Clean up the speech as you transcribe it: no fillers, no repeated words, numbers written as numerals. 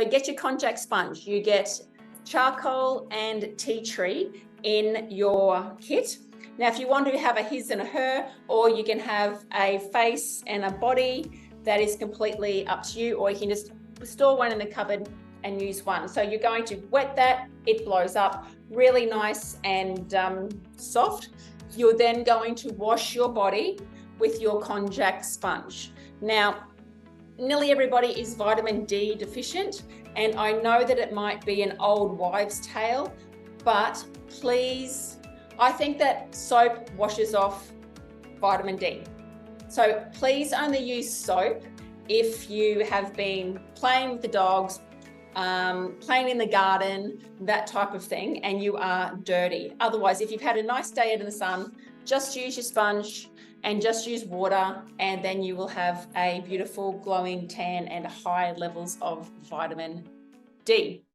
Get your konjac sponge. You get charcoal and tea tree in your kit. Now, if you want to have a his and a her, or you can have a face and a body, that is completely up to you, or you can just store one in the cupboard and use one. So you're going to wet that, it blows up, really nice and soft. You're then going to wash your body with your konjac sponge. Now, nearly everybody is vitamin D deficient, and I know that it might be an old wives' tale, but please, I think that soap washes off vitamin D. So please only use soap if you have been playing with the dogs, playing in the garden, that type of thing, and you are dirty. Otherwise, if you've had a nice day out in the sun, just use your sponge and just use water, and then you will have a beautiful glowing tan and high levels of vitamin D.